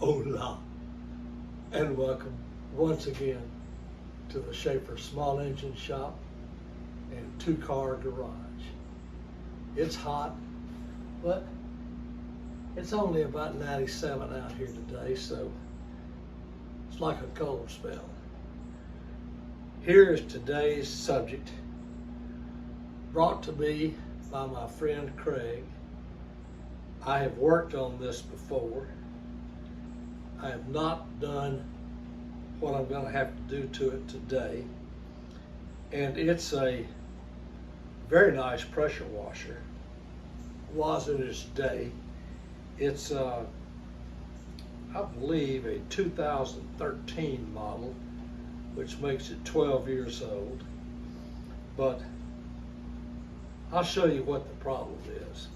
Hola, and welcome once again to the Schaefer Small Engine Shop and Two-Car Garage. It's hot, but it's only about 97 out here today, so it's like a cold spell. Here is today's subject, brought to me by my friend Craig. I have worked on this before. I have not done what I'm going to have to do to it today. And it's a very nice pressure washer. Was in its day. It's, I believe, a 2013 model, which makes it 12 years old. But I'll show you what the problem is.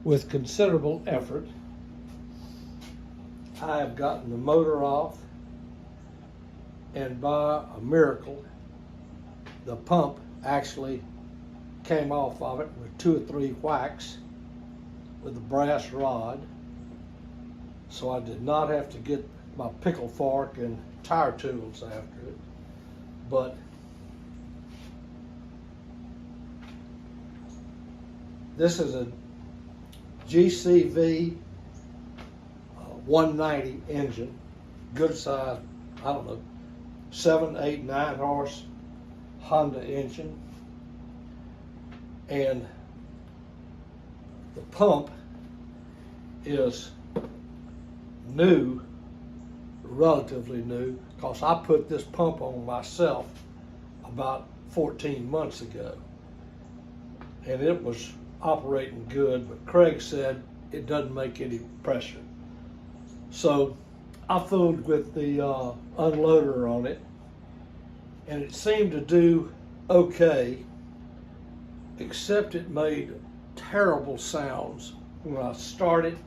With considerable effort, I have gotten the motor off, and by a miracle, the pump actually came off of it with 2 or 3 whacks with a brass rod. So I did not have to get my pickle fork and tire tools after it. But this is a GCV 190 engine, good size, I don't know, 7, 8, 9 horse Honda engine. And the pump is new, relatively new, because I put this pump on myself about 14 months ago. And it was operating good, but Craig said it doesn't make any pressure. So I fooled with the unloader on it, and it seemed to do okay, except it made terrible sounds when I start it,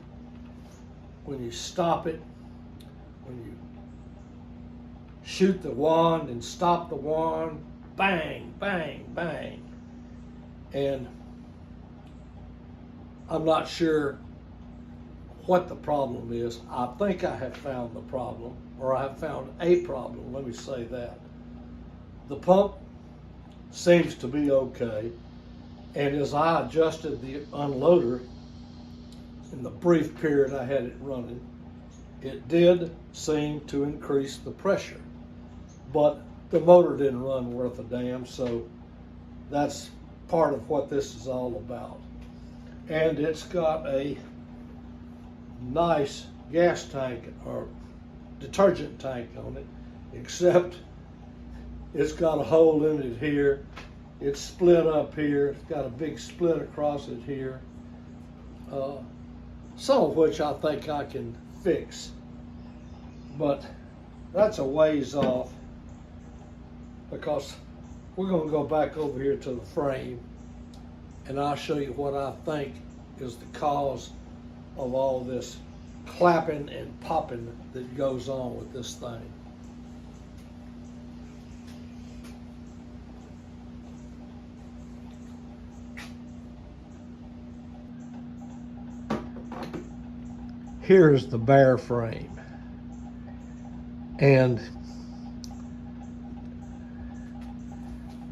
when you stop it, when you shoot the wand and stop the wand, bang, bang, bang. And I'm not sure what the problem is. I think I have found the problem, or I have found a problem, let me say that. The pump seems to be okay, and as I adjusted the unloader in the brief period I had it running, it did seem to increase the pressure, but the motor didn't run worth a damn, so that's part of what this is all about. And it's got a nice gas tank or detergent tank on it, except it's got a hole in it here. It's split up here. It's got a big split across it here. Some of which I think I can fix. But that's a ways off, because we're going to go back over here to the frame, and I'll show you what I think is the cause of all this clapping and popping that goes on with this thing. Here's the bare frame. And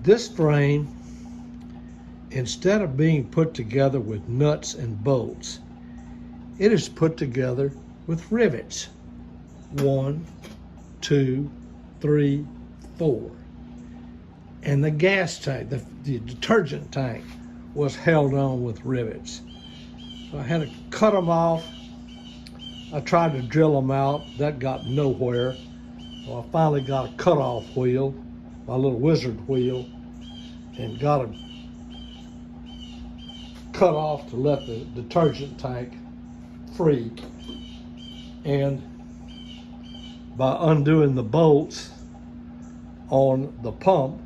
this frame, instead of being put together with nuts and bolts, it is put together with rivets. 1, 2, 3, 4. And the gas tank, the detergent tank, was held on with rivets. So I had to cut them off. I tried to drill them out. That got nowhere. So I finally got a cutoff wheel, my little wizard wheel, and got them cut off to let the detergent tank free. And by undoing the bolts on the pump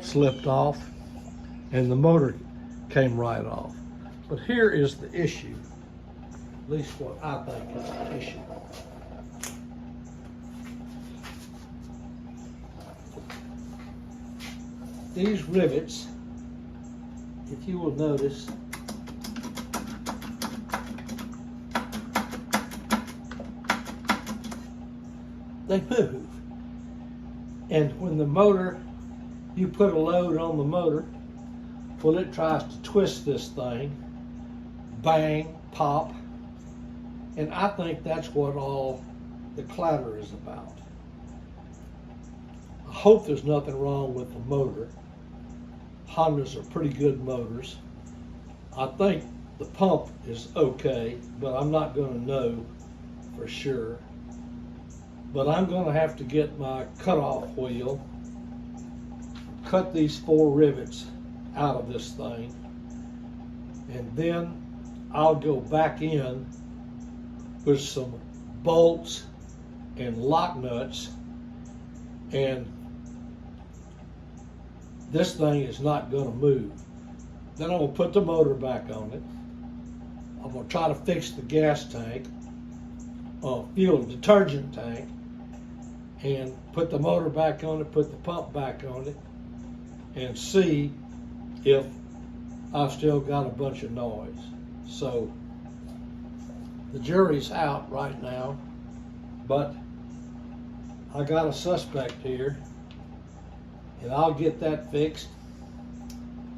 slipped off and the motor came right off. But here is the issue. At least what I think is the issue. These rivets, if you will notice, they move. And when the motor, you put a load on the motor, well, it tries to twist this thing, bang, pop, and I think that's what all the clatter is about. I hope there's nothing wrong with the motor. Hondas are pretty good motors. I think the pump is okay, but I'm not going to know for sure. But I'm going to have to get my cutoff wheel, cut these 4 rivets out of this thing, and then I'll go back in with some bolts and lock nuts, and this thing is not going to move. Then I'm going to put the motor back on it. I'm going to try to fix the gas tank, fuel detergent tank, and put the motor back on it, put the pump back on it, and see if I've still got a bunch of noise. So the jury's out right now, but I got a suspect here, and I'll get that fixed,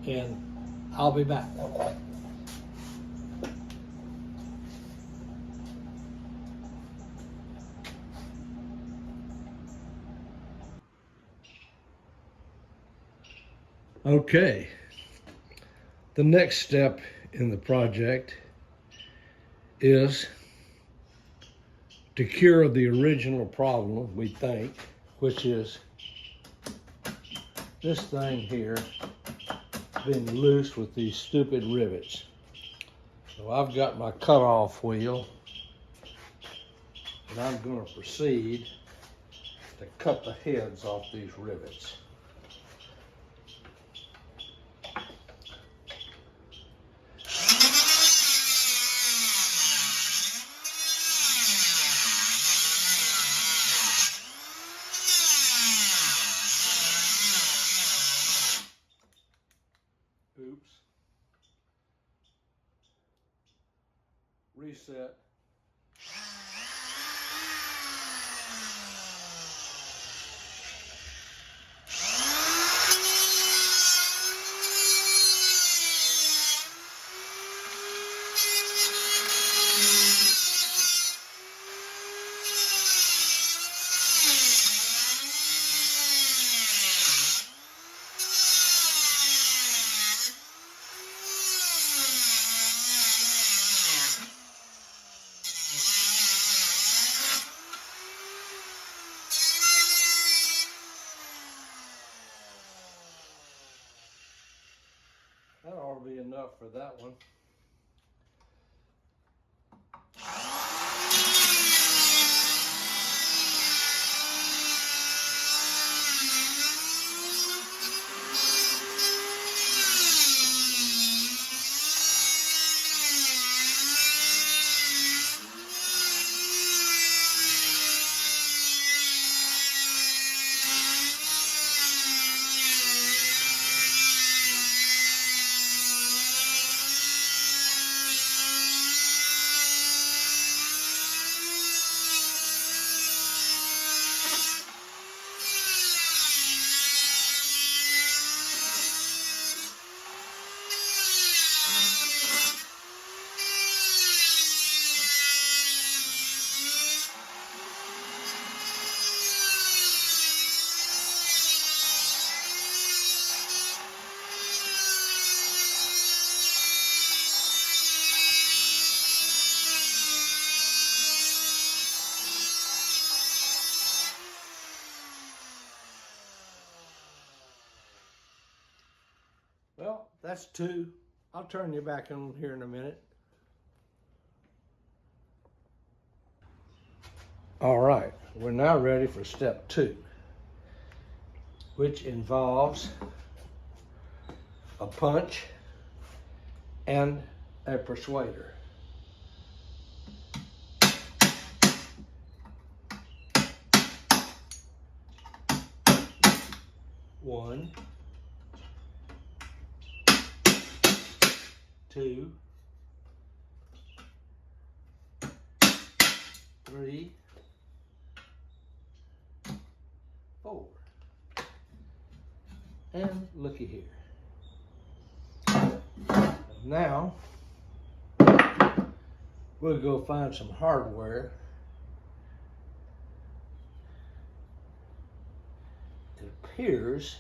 and I'll be back. Okay, the next step in the project is to cure the original problem, we think, which is this thing here being loose with these stupid rivets. So I've got my cutoff wheel, and I'm going to proceed to cut the heads off these rivets. Oops. Reset. That ought to be enough for that one. Well, that's 2. I'll turn you back on here in a minute. All right, we're now ready for step 2, which involves a punch and a persuader. 1, 2, 3, 4. And looky here. Now, we'll go find some hardware. It appears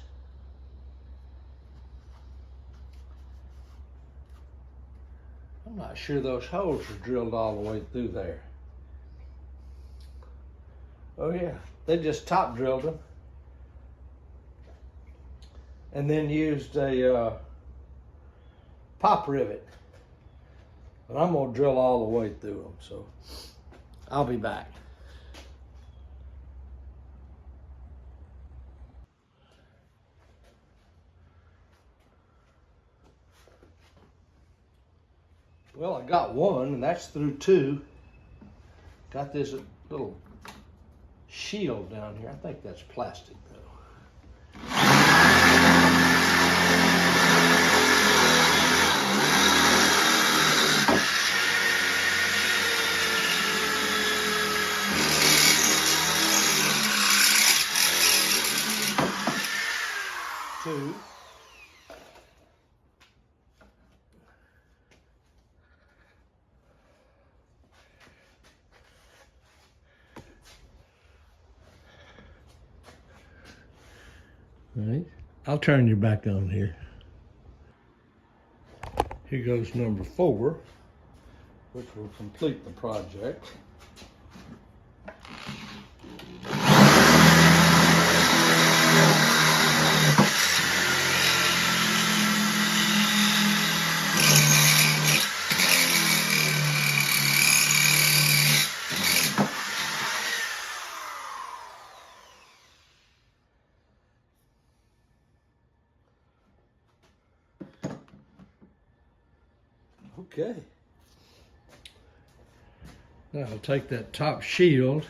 I'm not sure those holes are drilled all the way through there. Oh yeah, they just top drilled them and then used a pop rivet. But I'm gonna drill all the way through them, so I'll be back. Well, I got one, and that's through 2. Got this little shield down here. I think that's plastic though. Two. All right, I'll turn you back on here. Here goes number 4, which will complete the project. Okay. Now I'll take that top shield,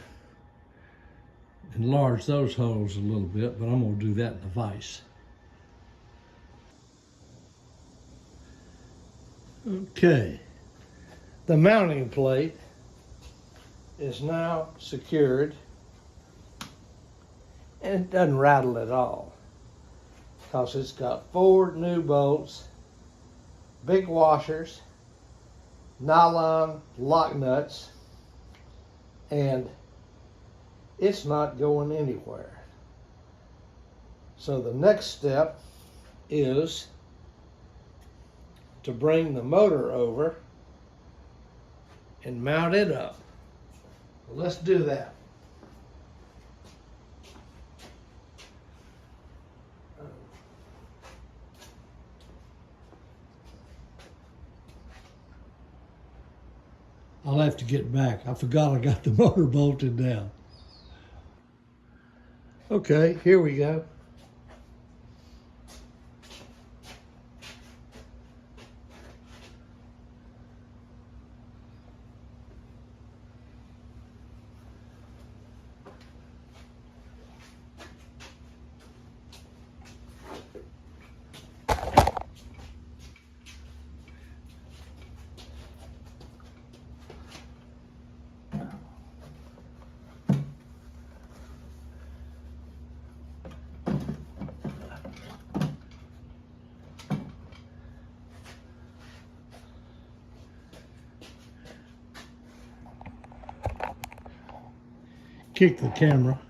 enlarge those holes a little bit, but I'm going to do that in the vise. Okay. The mounting plate is now secured, and it doesn't rattle at all because it's got 4 new bolts, big washers, nylon lock nuts, and it's not going anywhere. So the next step is to bring the motor over and mount it up. Well, let's do that. I'll have to get back. I forgot I got the motor bolted down. Okay, here we go. Kick the camera.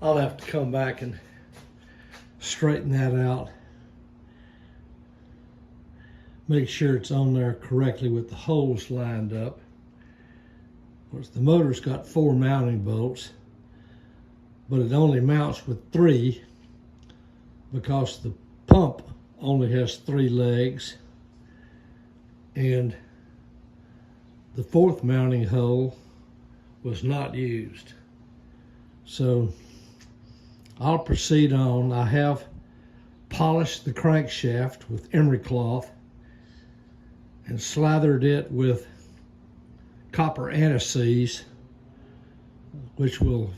I'll have to come back and straighten that out. make sure it's on there correctly with the holes lined up. Of course, the motor's got 4 mounting bolts, but it only mounts with 3 because the pump only has 3 legs, and the 4th mounting hole was not used. So I'll proceed on. I have polished the crankshaft with emery cloth and slathered it with copper anti-seize, which will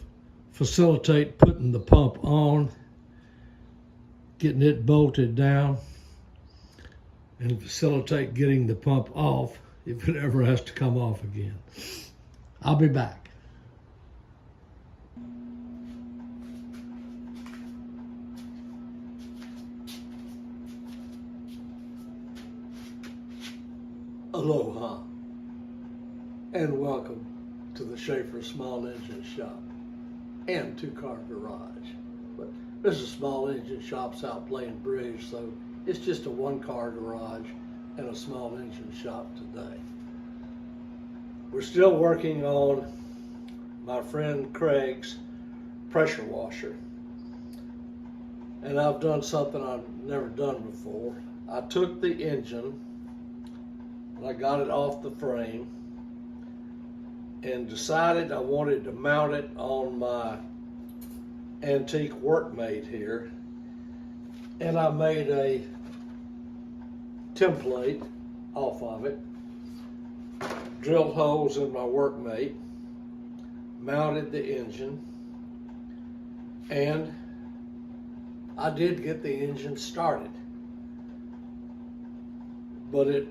facilitate putting the pump on, getting it bolted down, and facilitate getting the pump off if it ever has to come off again. I'll be back. Aloha, and welcome to the Schaefer Small Engine Shop and 2-car garage. But this is Small Engine Shop's out playing bridge, so it's just a 1-car garage and a small engine shop today. We're still working on my friend Craig's pressure washer, and I've done something I've never done before. I took the engine and I got it off the frame and decided I wanted to mount it on my antique workmate here, and I made a template off of it, drilled holes in my workmate, mounted the engine, and I did get the engine started, but it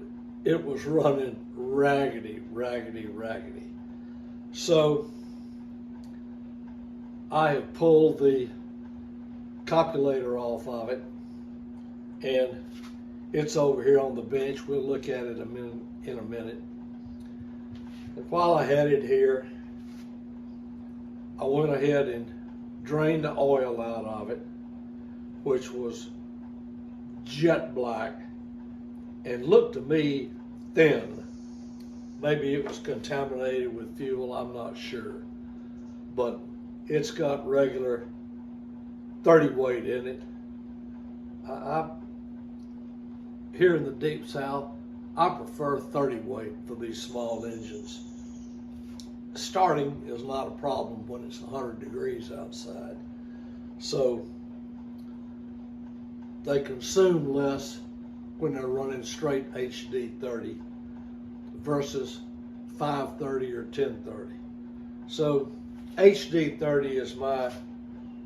was running raggedy. So I have pulled the copulator off of it, and it's over here on the bench. We'll look at it in a minute. And while I had it here, I went ahead and drained the oil out of it, which was jet black and looked to me thin. Maybe it was contaminated with fuel, I'm not sure. But it's got regular 30 weight in it. Here in the Deep South, I prefer 30 weight for these small engines. Starting is not a problem when it's 100 degrees outside. So they consume less when they're running straight HD 30 versus 530 or 1030. So HD 30 is my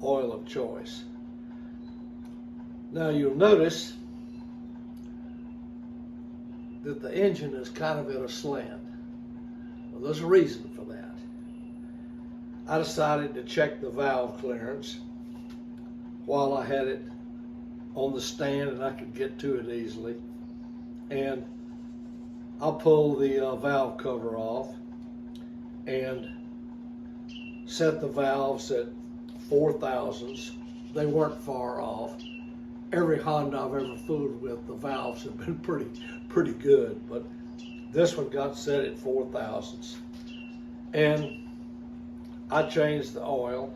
oil of choice. Now you'll notice that the engine is kind of at a slant. Well, there's a reason for that. I decided to check the valve clearance while I had it on the stand and I could get to it easily. And I'll pull the valve cover off and set the valves at 4 thousandths. They weren't far off. Every Honda I've ever fooled with, the valves have been pretty good, but this one got set at 4 thousandths. And I changed the oil.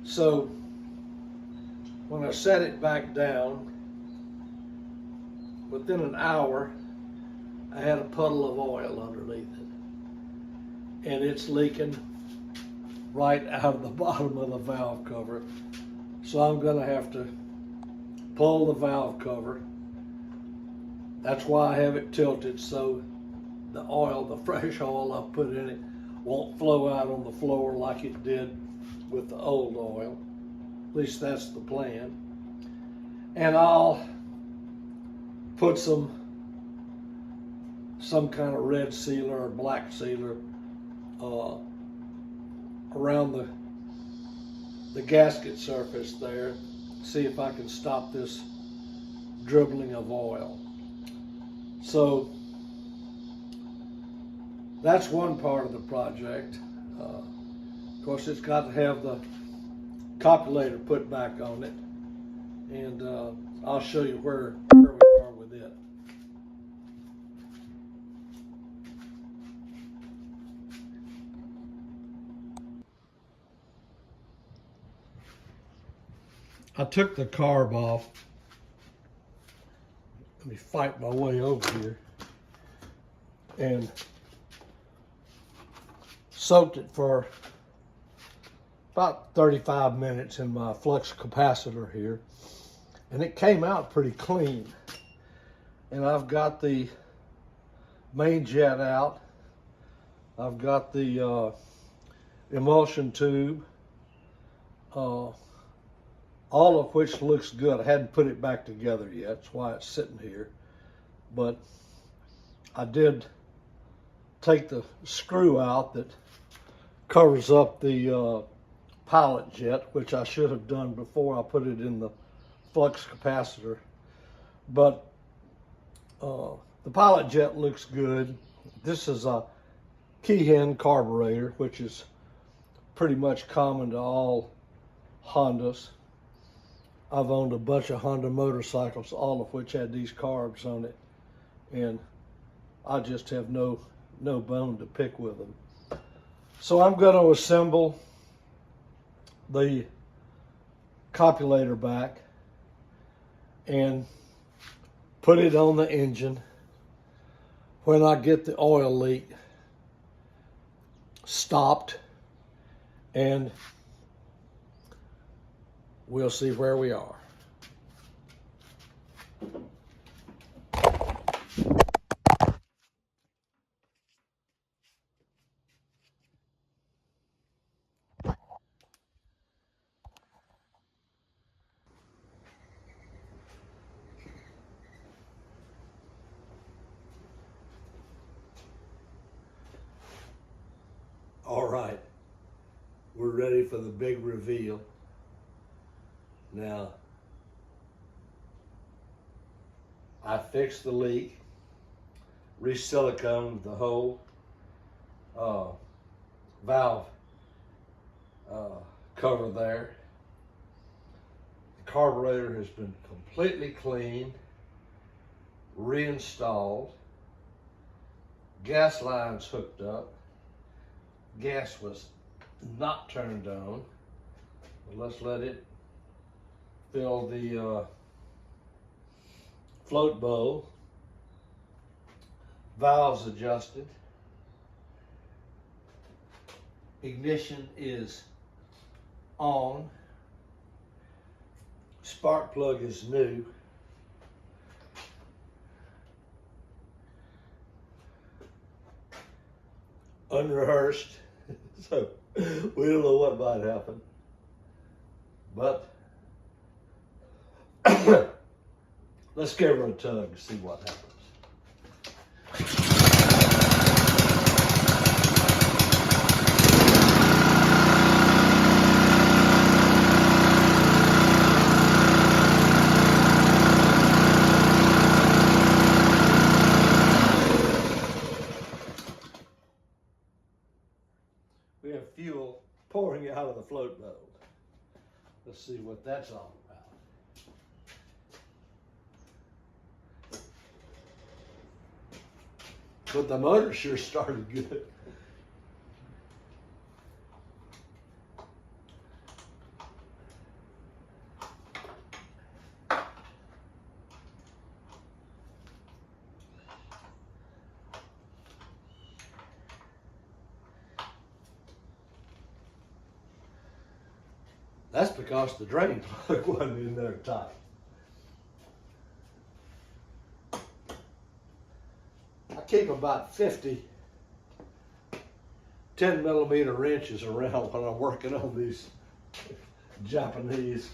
So when I set it back down, within an hour, I had a puddle of oil underneath it. And it's leaking right out of the bottom of the valve cover. So I'm gonna have to pull the valve cover. That's why I have it tilted, so the oil, the fresh oil I put in it, won't flow out on the floor like it did with the old oil. At least that's the plan. And I'll put some kind of red sealer or black sealer around the gasket surface there. See if I can stop this dribbling of oil. So that's one part of the project. Of course, it's got to have the copulator put back on it, and I'll show you where we are with it. I took the carb off. Let me fight my way over here. And soaked it for about 35 minutes in my flux capacitor here. And it came out pretty clean. And I've got the main jet out. I've got the emulsion tube, all of which looks good. I hadn't put it back together yet. That's why it's sitting here. But I did take the screw out that covers up the pilot jet, which I should have done before I put it in the flux capacitor. But the pilot jet looks good. This is a Keihin carburetor, which is pretty much common to all Hondas. I've owned a bunch of Honda motorcycles, all of which had these carbs on it, and I just have no bone to pick with them. So I'm going to assemble the copulator back and put it on the engine. When I get the oil leak stopped, and we'll see where we are. All right, we're ready for the big reveal. Now, I fixed the leak, re-siliconed the whole valve cover there. The carburetor has been completely cleaned, reinstalled, gas lines hooked up. Gas was not turned on. Let's let it fill the float bowl. Valves adjusted. Ignition is on. Spark plug is new. Unrehearsed. So we don't know what might happen, but let's give her a tug and see what happens. We have fuel pouring out of the float bowl. Let's see what that's all about. But the motor sure started good. That's because the drain plug wasn't in there tight. I keep about 50 10mm wrenches around when I'm working on these Japanese,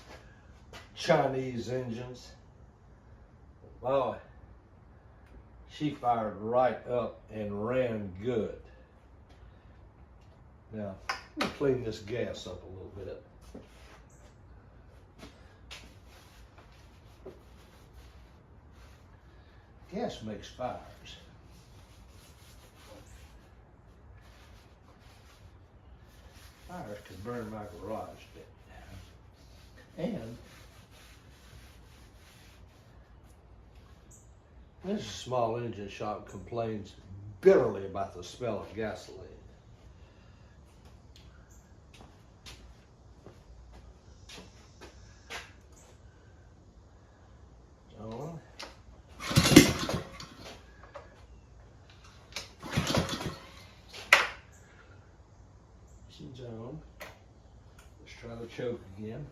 Chinese engines. Boy, she fired right up and ran good. Now, let me clean this gas up a little bit. Gas makes fires. Fires can burn my garage down. And this small engine shop complains bitterly about the smell of gasoline. choke again.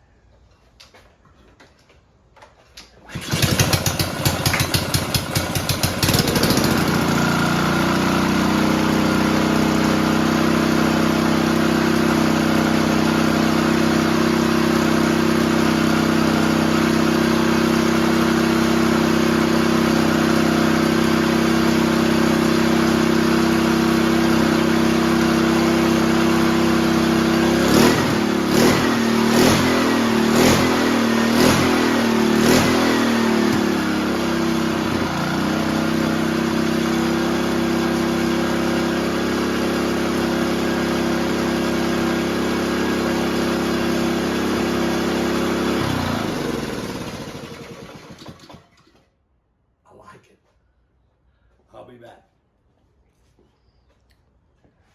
I'll be back.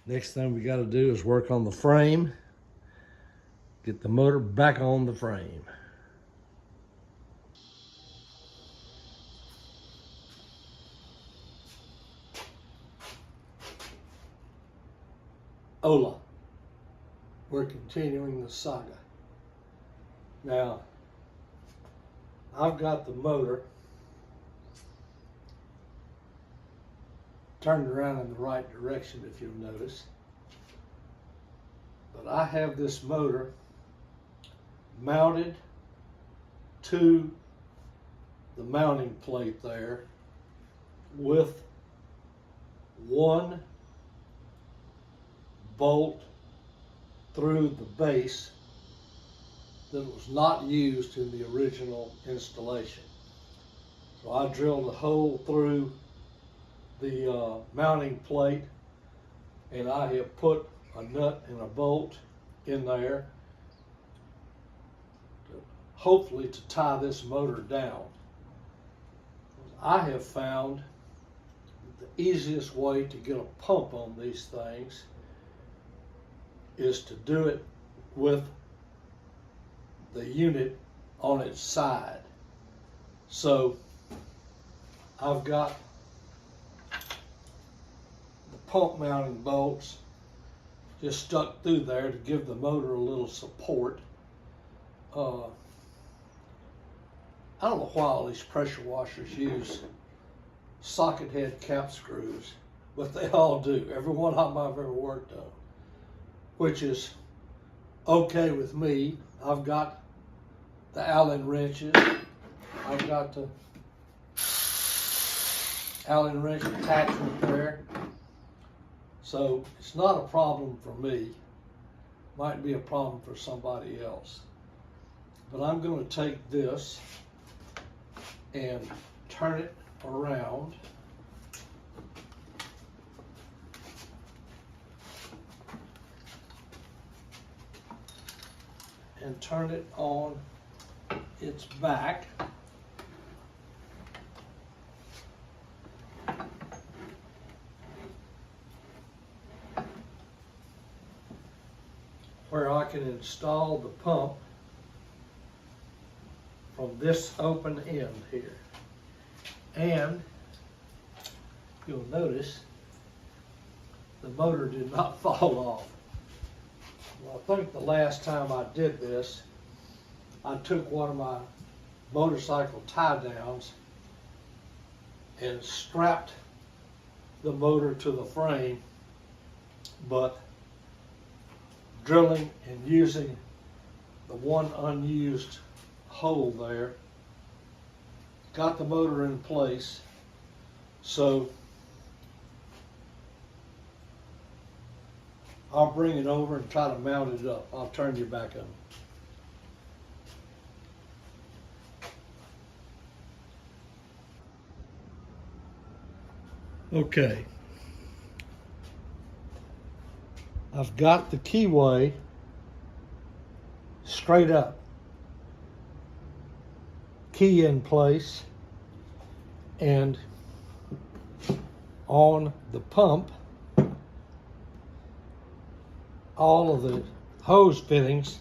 Next thing we got to do is work on the frame. Get the motor back on the frame. Hola. We're continuing the saga. Now, I've got the motor turned around in the right direction, if you'll notice. But I have this motor mounted to the mounting plate there with one bolt through the base that was not used in the original installation. So I drilled a hole through the mounting plate, and I have put a nut and a bolt in there to hopefully to tie this motor down. I have found the easiest way to get a pump on these things is to do it with the unit on its side. So I've got pump mounting bolts just stuck through there to give the motor a little support. I don't know why all these pressure washers use socket head cap screws, but they all do. Every one of them I've ever worked on, which is okay with me. I've got the Allen wrenches. I've got the Allen wrench attachment there. So it's not a problem for me. Might be a problem for somebody else. But I'm going to take this and turn it around. And turn it on its back. Where I can install the pump from this open end here. And you'll notice the motor did not fall off. Well, I think the last time I did this, I took one of my motorcycle tie downs and strapped the motor to the frame, but drilling and using the one unused hole there got the motor in place. So I'll bring it over and try to mount it up. I'll turn you back on. Okay. I've got the keyway straight up, key in place, and on the pump, all of the hose fittings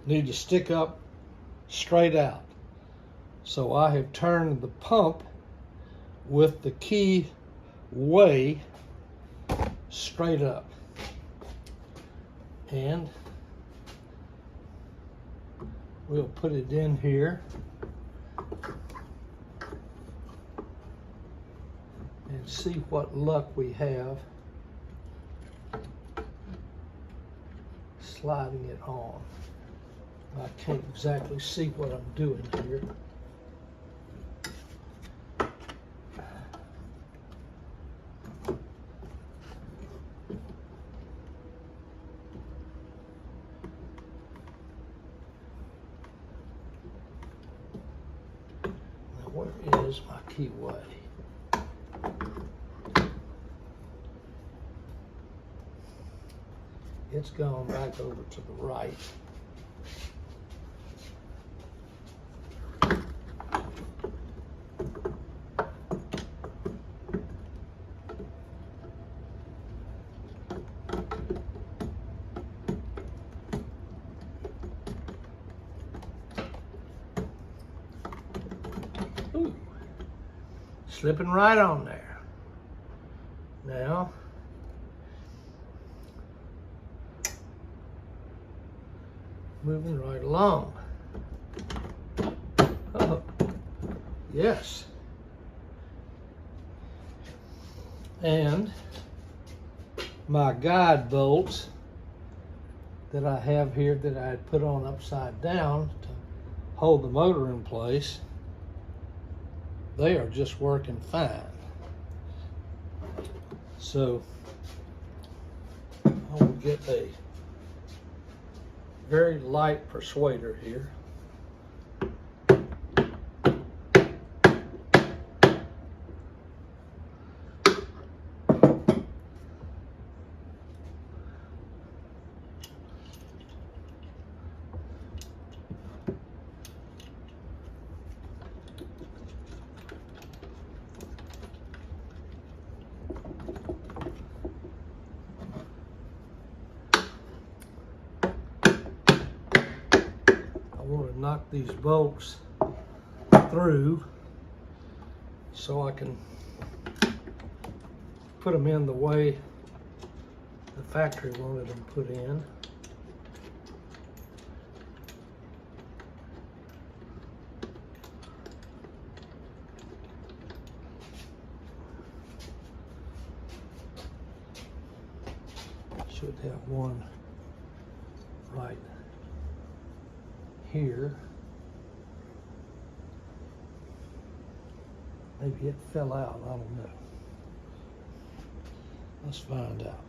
need to stick up straight out. So I have turned the pump with the key way straight up. And we'll put it in here and see what luck we have sliding it on. I can't exactly see what I'm doing here. Now, where is my keyway? It's gone back over to the right. Ooh, slipping right on there. Now, moving right along. Oh, yes. And my guide bolts that I have here that I had put on upside down to hold the motor in place, they are just working fine. So I will get a very light persuader here. I want to knock these bolts through so I can put them in the way the factory wanted them put in. Should have one right here. Maybe it fell out, I don't know. Let's find out.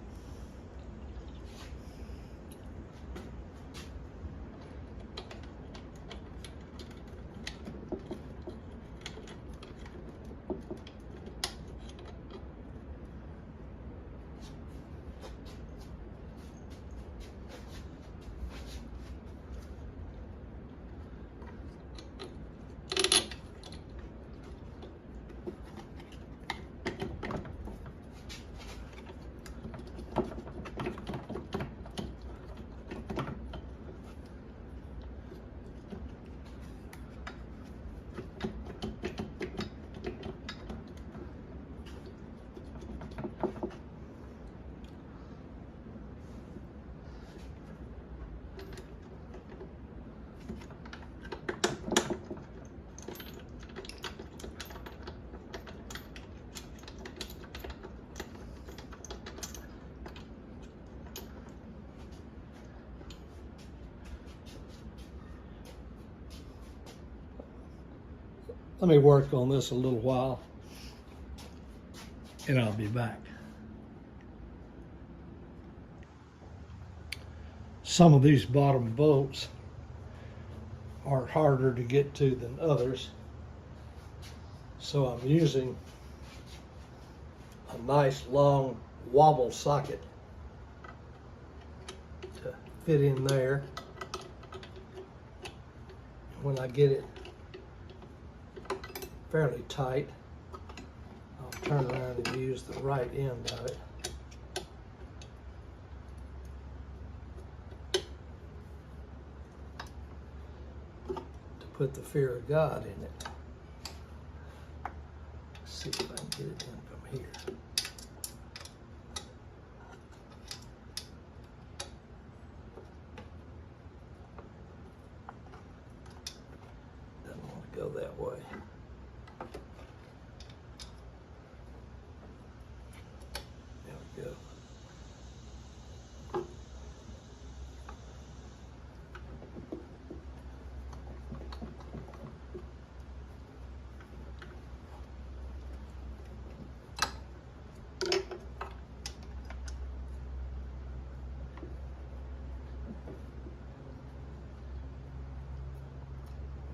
Let me work on this a little while and I'll be back. Some of these bottom bolts are harder to get to than others, so I'm using a nice long wobble socket to fit in there. When I get it fairly tight, I'll turn around and use the right end of it. To put the fear of God in it. Let's see if I can get it in from here.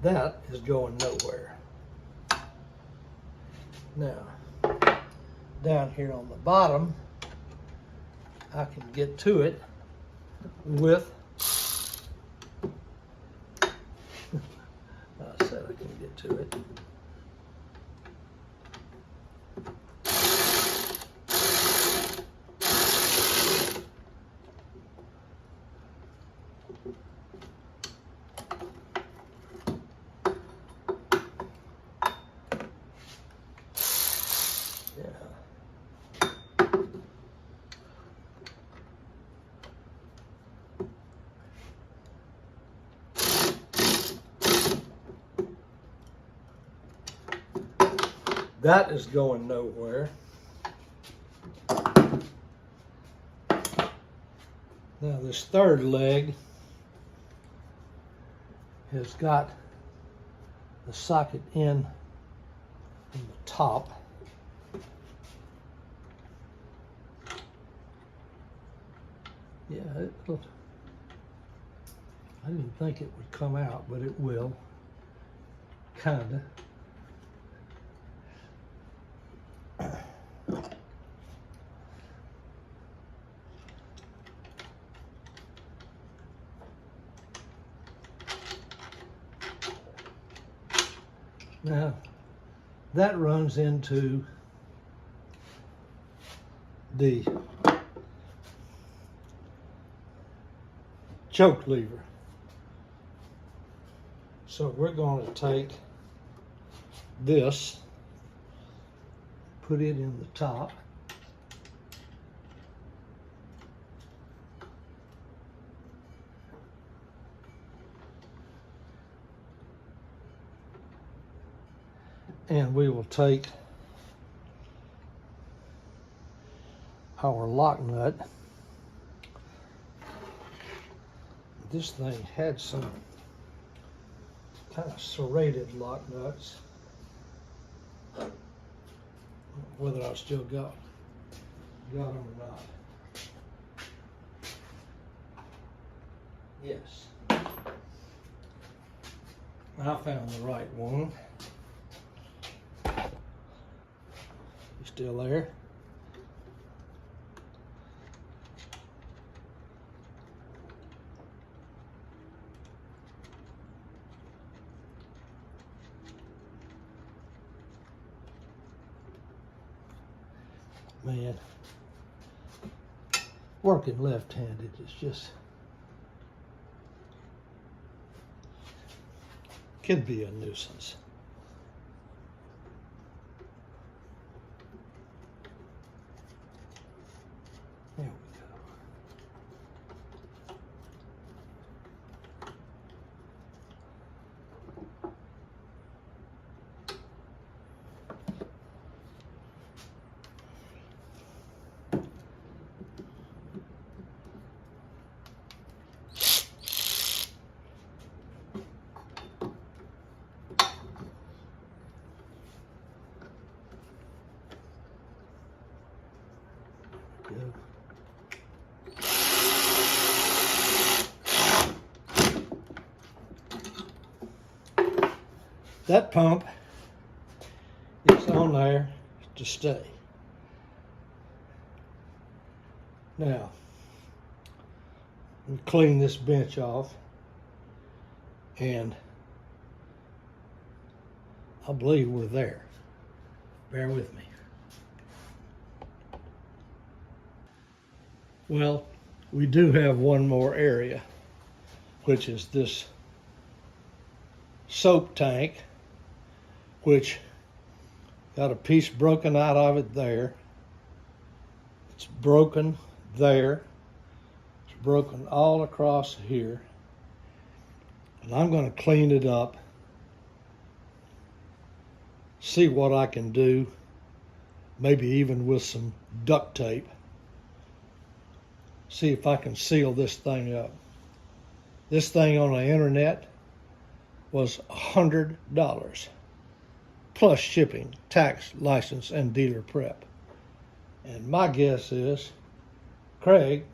That is going nowhere. Now, down here on the bottom, I can get to it with, I said I can get to it. That is going nowhere. Now this third leg has got the socket in the top. Yeah, I didn't think it would come out, but it will. Kinda. Now, that runs into the choke lever. So we're going to take this, put it in the top. And we will take our lock nut. This thing had some kind of serrated lock nuts. Whether I still got them or not. Yes. I found the right one. You still there? Man, working left-handed is just, could be a nuisance. There we go. That pump is on there to stay. Now, we clean this bench off, and I believe we're there. Bear with me. Well, we do have one more area, which is this soap tank, which got a piece broken out of it there. It's broken there. It's broken all across here. And I'm going to clean it up, see what I can do, maybe even with some duct tape. See if I can seal this thing up. This thing on the internet was $100 plus shipping, tax, license, and dealer prep. And my guess is Craig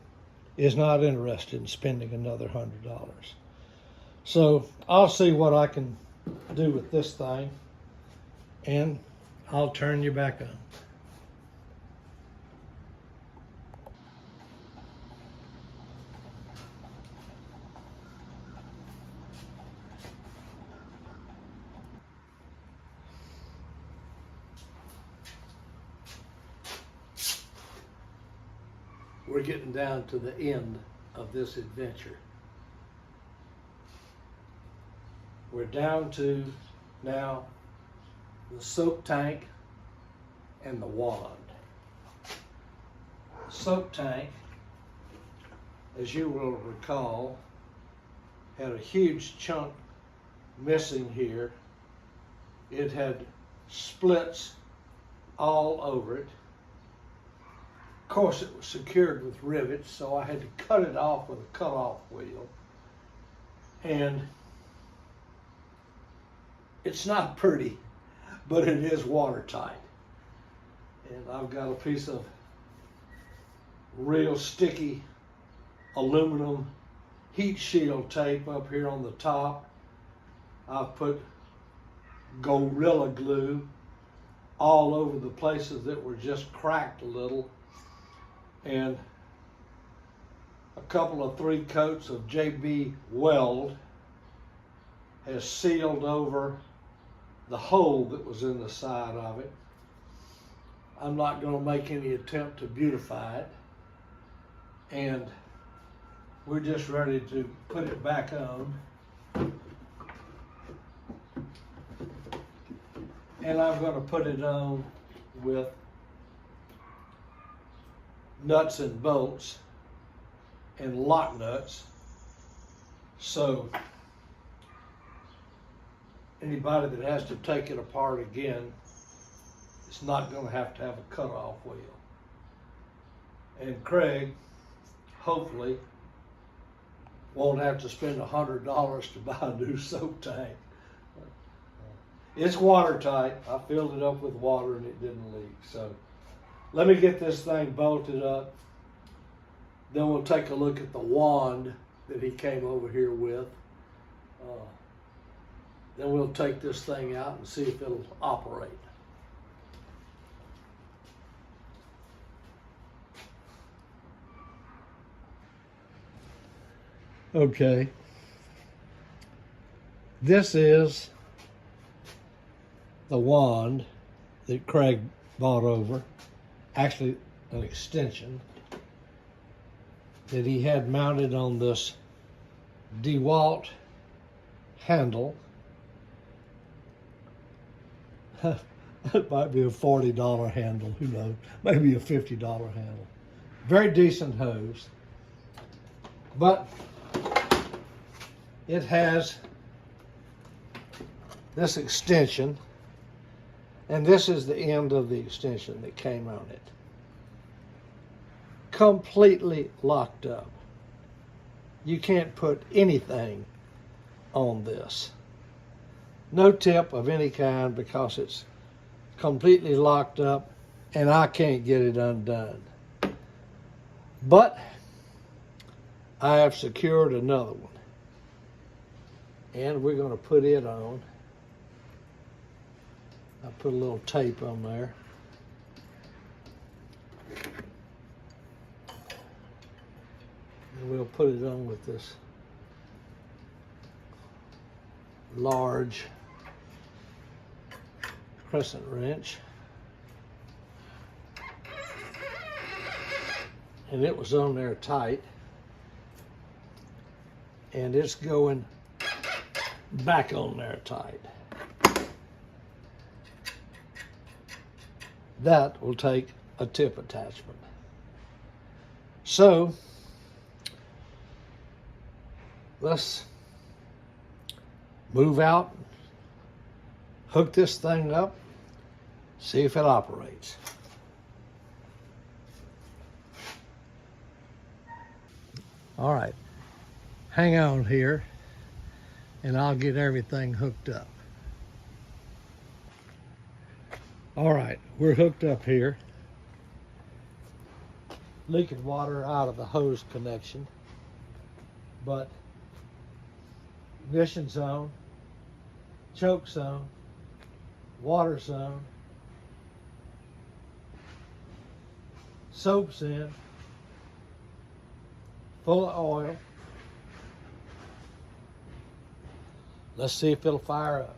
is not interested in spending another $100. So I'll see what I can do with this thing, and I'll turn you back on. We're getting down to the end of this adventure. We're down to now the soak tank and the wand. The soak tank, as you will recall, had a huge chunk missing here. It had splits all over it. Of course, it was secured with rivets, so I had to cut it off with a cut-off wheel. And it's not pretty, but it is watertight. And I've got a piece of real sticky aluminum heat shield tape up here on the top. I've put Gorilla Glue all over the places that were just cracked a little, and a couple of 3 coats of JB Weld has sealed over the hole that was in the side of it. I'm not going to make any attempt to beautify it, and we're just ready to put it back on. And I'm going to put it on with nuts and bolts and lock nuts, so anybody that has to take it apart again is not going to have a cut-off wheel. And Craig, hopefully, won't have to spend $100 to buy a new soak tank. It's watertight. I filled it up with water and it didn't leak. So let me get this thing bolted up. Then we'll take a look at the wand that he came over here with. Then we'll take this thing out and see if it'll operate. Okay. This is the wand that Craig bought over. Actually, an extension that he had mounted on this DeWalt handle. It might be a $40 handle, who knows, maybe a $50 handle. Very decent hose, but it has this extension, and this is the end of the extension that came on it. Completely locked up. You can't put anything on this. No tip of any kind, because it's completely locked up and I can't get it undone. But I have secured another one, and we're going to put it on. I put a little tape on there. And we'll put it on with this large crescent wrench. And it was on there tight. And it's going back on there tight. That will take a tip attachment. So let's move out, hook this thing up, see if it operates. All right, hang on here and I'll get everything hooked up. All right, we're hooked up here. Leaking water out of the hose connection, but ignition's on, choke zone, water zone, soap's in, full of oil. Let's see if it'll fire up.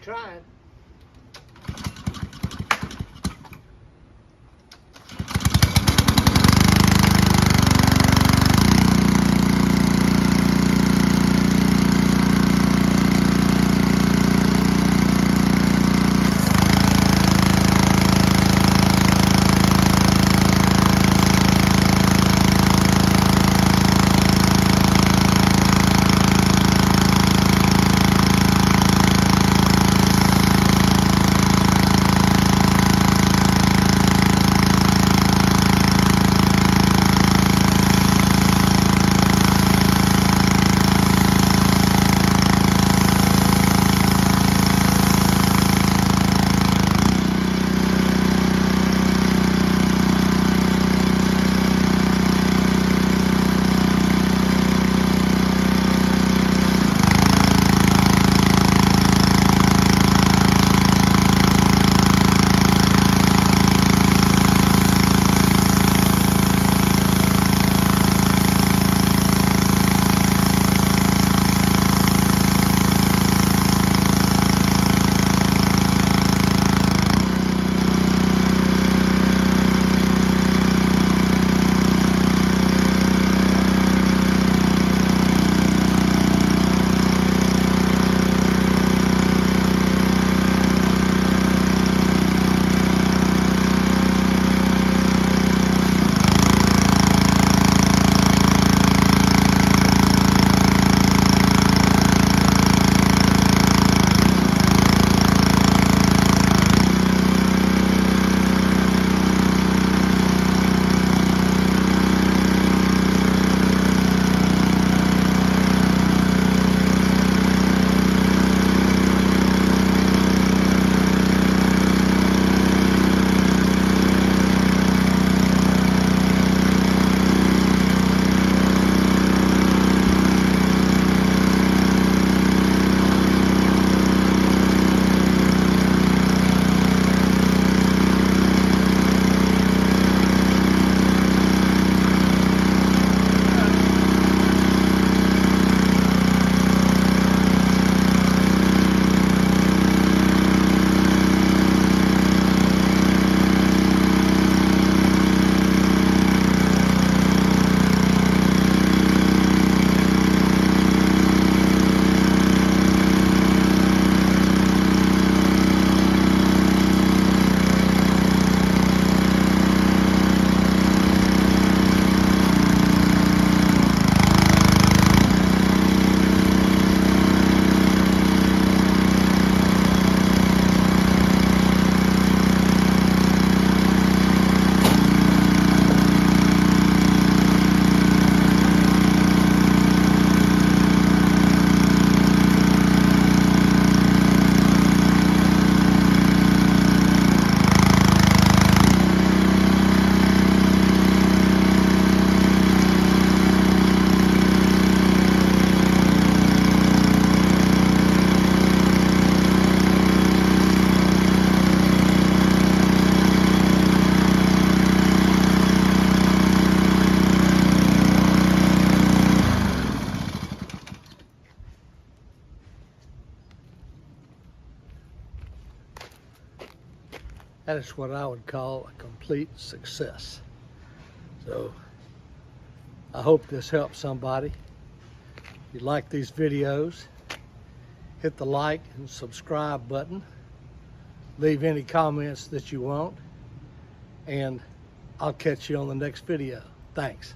Trying. That is what I would call a complete success. So I hope this helps somebody. If you like these videos, hit the like and subscribe button. Leave any comments that you want, and I'll catch you on the next video. Thanks.